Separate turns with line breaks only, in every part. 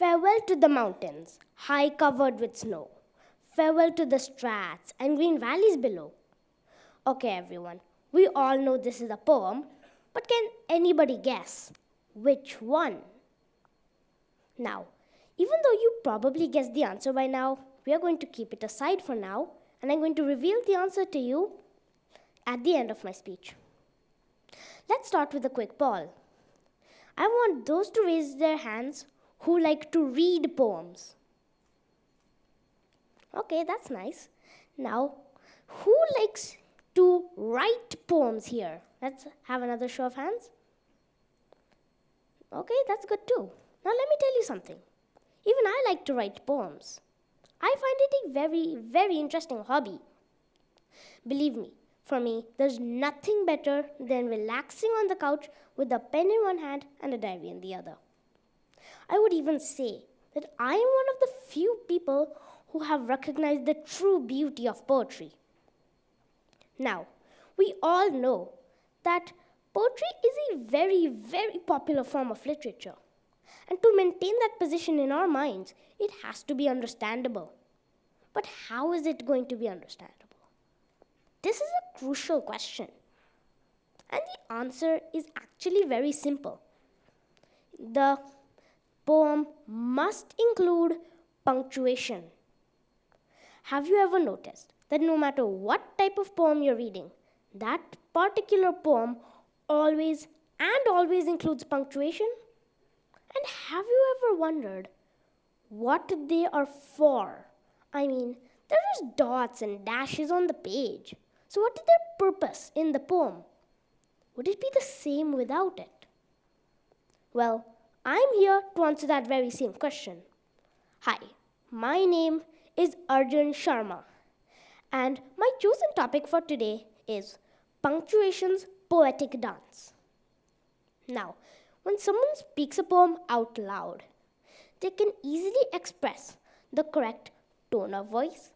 Farewell to the mountains, high covered with snow. Farewell to the strats and green valleys below. Okay, everyone, we all know this is a poem, but can anybody guess which one? Now, even though you probably guessed the answer by now, we are going to keep it aside for now, and I'm going to reveal the answer to you at the end of my speech. Let's start with a quick poll. I want those to raise their hands who like to read poems. Okay, that's nice. Now, who likes to write poems here? Let's have another show of hands. Okay, that's good too. Now let me tell you something. Even I like to write poems. I find it a very, very interesting hobby. Believe me, for me, there's nothing better than relaxing on the couch with a pen in one hand and a diary in the other. I would even say that I am one of the few people who have recognized the true beauty of poetry. Now, we all know that poetry is a very, very popular form of literature. And to maintain that position in our minds, it has to be understandable. But how is it going to be understandable? This is a crucial question. And the answer is actually very simple. The poem must include punctuation. Have you ever noticed that no matter what type of poem you're reading, that particular poem always includes punctuation? And have you ever wondered what they are for? I mean, there is dots and dashes on the page. So what is their purpose in the poem? Would it be the same without it? Well, I'm here to answer that very same question. Hi, my name is Arjun Sharma, and my chosen topic for today is punctuation's poetic dance. Now, when someone speaks a poem out loud, they can easily express the correct tone of voice,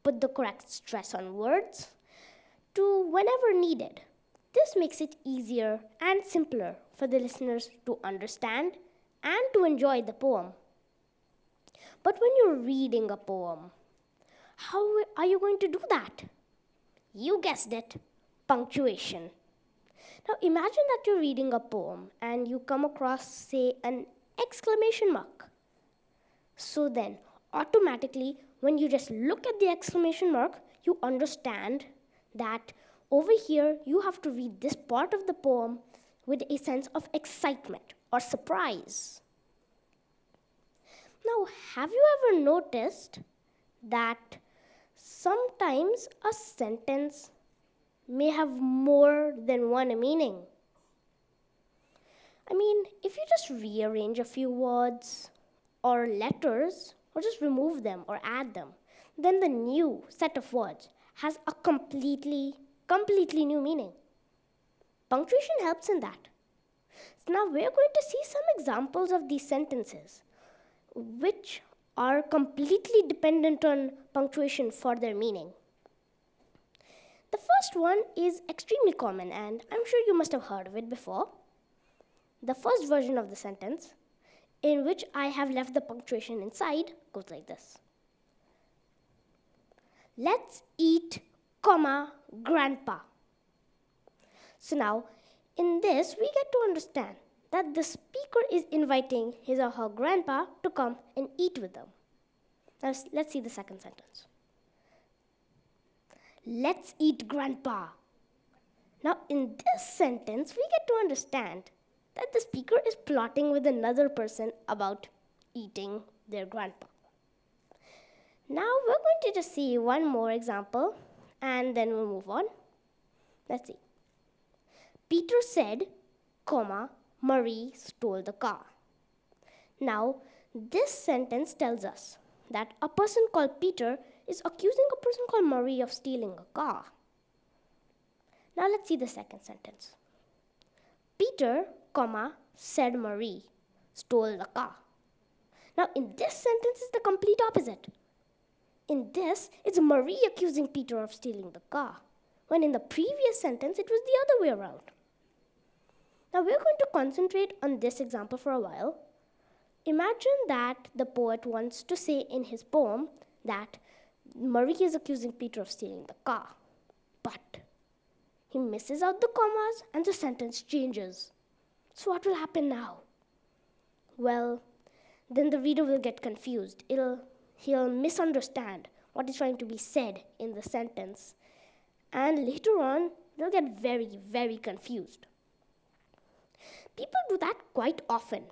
put the correct stress on words, to whenever needed. This makes it easier and simpler for the listeners to understand and to enjoy the poem. But when you're reading a poem, how are you going to do that? You guessed it, punctuation. Now imagine that you're reading a poem and you come across, say, an exclamation mark. So then, automatically, when you just look at the exclamation mark, you understand that over here you have to read this part of the poem with a sense of excitement or surprise. Now, have you ever noticed that sometimes a sentence may have more than one meaning? I mean, if you just rearrange a few words or letters, or just remove them or add them, then the new set of words has a completely new meaning. Punctuation helps in that. So now we're going to see some examples of these sentences which are completely dependent on punctuation for their meaning. The first one is extremely common, and I'm sure you must have heard of it before. The first version of the sentence, in which I have left the punctuation inside, goes like this. Let's eat, grandpa. So now, in this, we get to understand that the speaker is inviting his or her grandpa to come and eat with them. Now, let's see the second sentence. Let's eat, grandpa. Now, in this sentence, we get to understand that the speaker is plotting with another person about eating their grandpa. Now, we're going to just see one more example, and then we'll move on. Let's see. Peter said, Marie stole the car. Now, this sentence tells us that a person called Peter is accusing a person called Marie of stealing a car. Now, let's see the second sentence. Peter, said Marie stole the car. Now, in this sentence, it's the complete opposite. In this, it's Marie accusing Peter of stealing the car, when in the previous sentence, it was the other way around. Now, we're going to concentrate on this example for a while, imagine that the poet wants to say in his poem that Murray is accusing Peter of stealing the car. But he misses out the commas and the sentence changes. So what will happen now? Well, then the reader will get confused. He'll misunderstand what is trying to be said in the sentence. And later on, they'll get very, very confused. People do that quite often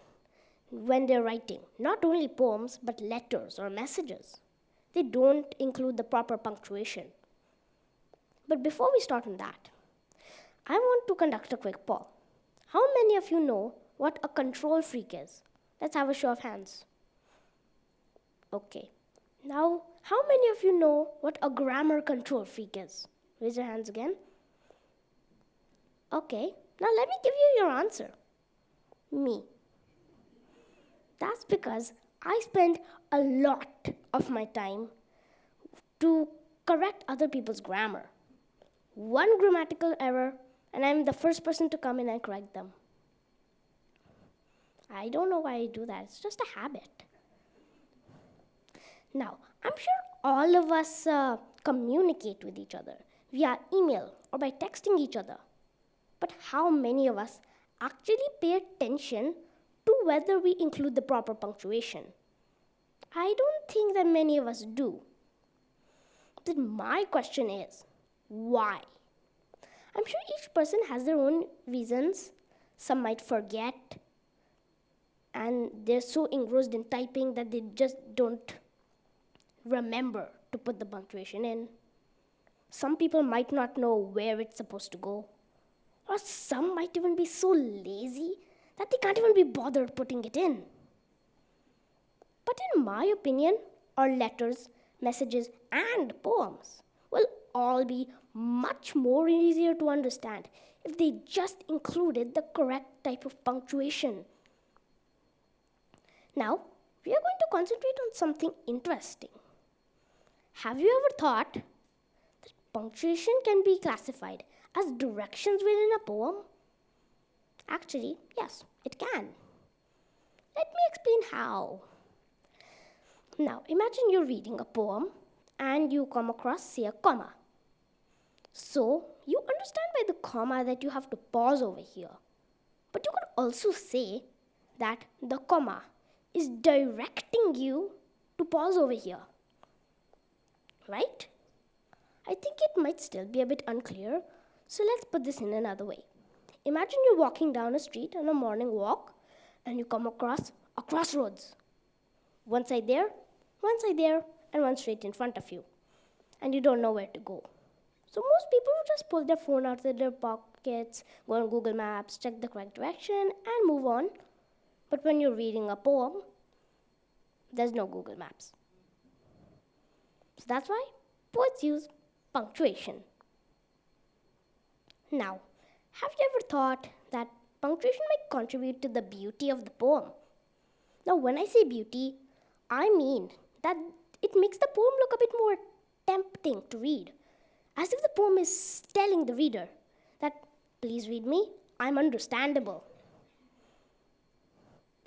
when they're writing, not only poems, but letters or messages. They don't include the proper punctuation. But before we start on that, I want to conduct a quick poll. How many of you know what a control freak is? Let's have a show of hands. Okay. Now, how many of you know what a grammar control freak is? Raise your hands again. Okay. Now let me give you your answer. Me. That's because I spend a lot of my time to correct other people's grammar. One grammatical error, and I'm the first person to come in and correct them. I don't know why I do that. It's just a habit. Now, I'm sure all of us communicate with each other via email or by texting each other. But how many of us actually pay attention to whether we include the proper punctuation? I don't think that many of us do. Then my question is, why? I'm sure each person has their own reasons. Some might forget, and they're so engrossed in typing that they just don't remember to put the punctuation in. Some people might not know where it's supposed to go. Or some might even be so lazy that they can't even be bothered putting it in. But in my opinion, our letters, messages, and poems will all be much more easier to understand if they just included the correct type of punctuation. Now, we are going to concentrate on something interesting. Have you ever thought that punctuation can be classified as directions within a poem? Actually, yes, it can. Let me explain how. Now, imagine you're reading a poem and you come across, say, a comma. So, you understand by the comma that you have to pause over here. But you could also say that the comma is directing you to pause over here. Right? I think it might still be a bit unclear, so let's put this in another way. Imagine you're walking down a street on a morning walk and you come across a crossroads. One side there, and one straight in front of you. And you don't know where to go. So most people will just pull their phone out of their pockets, go on Google Maps, check the correct direction, and move on. But when you're reading a poem, there's no Google Maps. So that's why poets use punctuation. Now, have you ever thought that punctuation might contribute to the beauty of the poem? Now, when I say beauty, I mean that it makes the poem look a bit more tempting to read, as if the poem is telling the reader that, please read me, I'm understandable.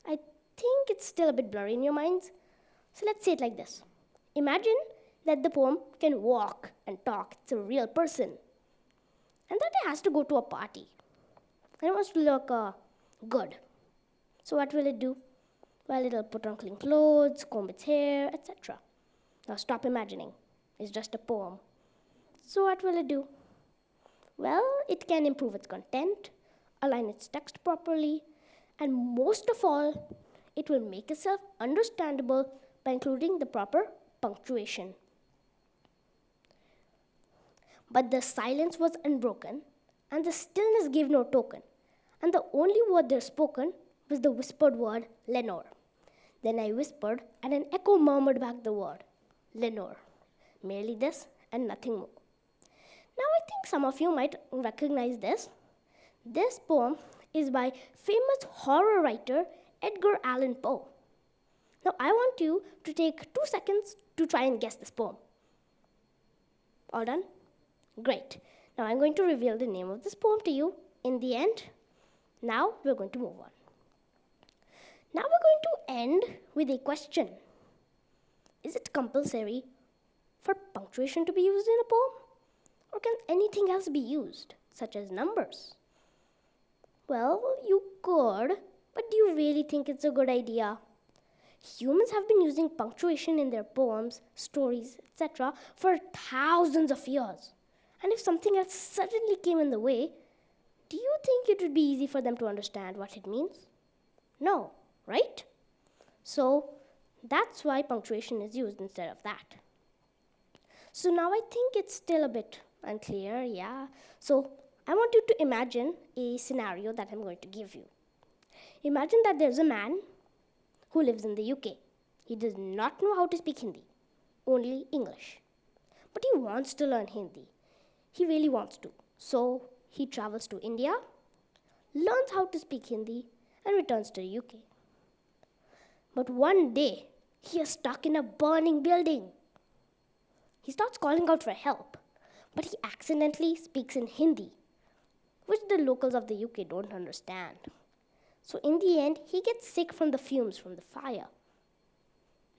I think it's still a bit blurry in your minds, so let's say it like this. Imagine that the poem can walk and talk. It's a real person. And that it has to go to a party. And it wants to look good. So what will it do? Well, it'll put on clean clothes, comb its hair, etc. Now stop imagining. It's just a poem. So what will it do? Well, it can improve its content, align its text properly, and most of all, it will make itself understandable by including the proper punctuation. But the silence was unbroken, and the stillness gave no token, and the only word there spoken was the whispered word, Lenore. Then I whispered, and an echo murmured back the word, Lenore. Merely this and nothing more. Now I think some of you might recognize this. This poem is by famous horror writer Edgar Allan Poe. Now I want you to take 2 seconds to try and guess this poem. All done? Great. Now I'm going to reveal the name of this poem to you in the end. Now we're going to move on. Now we're going to end with a question. Is it compulsory for punctuation to be used in a poem? Or can anything else be used, such as numbers? Well, you could, but do you really think it's a good idea? Humans have been using punctuation in their poems, stories, etc. for thousands of years. And if something else suddenly came in the way, do you think it would be easy for them to understand what it means? No, right? So that's why punctuation is used instead of that. So now I think it's still a bit unclear, yeah. So I want you to imagine a scenario that I'm going to give you. Imagine that there's a man who lives in the UK. He does not know how to speak Hindi, only English. But he wants to learn Hindi. He really wants to. So he travels to India, learns how to speak Hindi, and returns to the UK. But one day, he is stuck in a burning building. He starts calling out for help, but he accidentally speaks in Hindi, which the locals of the UK don't understand. So in the end, he gets sick from the fumes from the fire.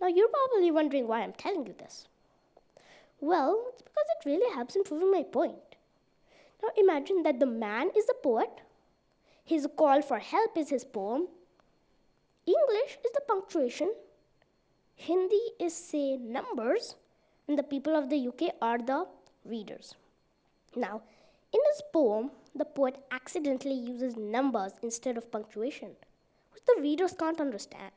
Now you're probably wondering why I'm telling you this. Well, it's because it really helps in proving my point. Now imagine that the man is the poet, his call for help is his poem, English is the punctuation, Hindi is, say, numbers, and the people of the UK are the readers. Now, in his poem, the poet accidentally uses numbers instead of punctuation, which the readers can't understand.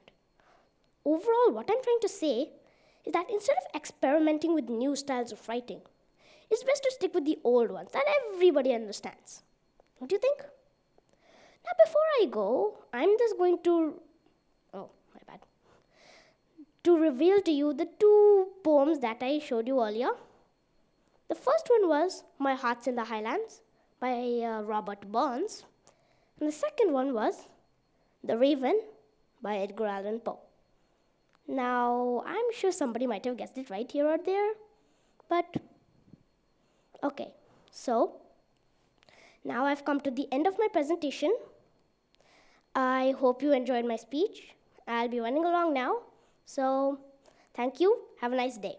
Overall, what I'm trying to say is that instead of experimenting with new styles of writing, it's best to stick with the old ones that everybody understands. Don't you think? Now, before I go, I'm just going to reveal to you the two poems that I showed you earlier. The first one was My Heart's in the Highlands by Robert Burns. And the second one was The Raven by Edgar Allan Poe. Now, I'm sure somebody might have guessed it right here or there, but okay. So, now I've come to the end of my presentation. I hope you enjoyed my speech. I'll be running along now. So, thank you. Have a nice day.